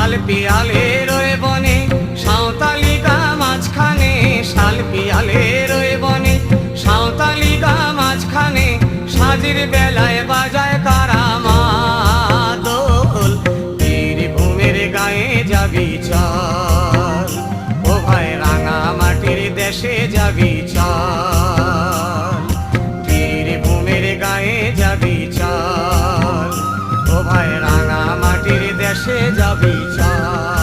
শাল পিয়ালে রয়ে বনে সাঁওতালি গা মাঝখানে, শাল পিয়ালে রয়ে বনে সাঁওতালি গা মাঝখানে, সাজের বেলায় বাজায় কারা মাদল, বীরভূমের গায়ে যাবি চল, ও ভাই রাঙা মাটির দেশে যাবি চল, বীরভূমের গায়ে যাবি চল, ও ভাই রাঙা মাটির দেশে যাবি চল।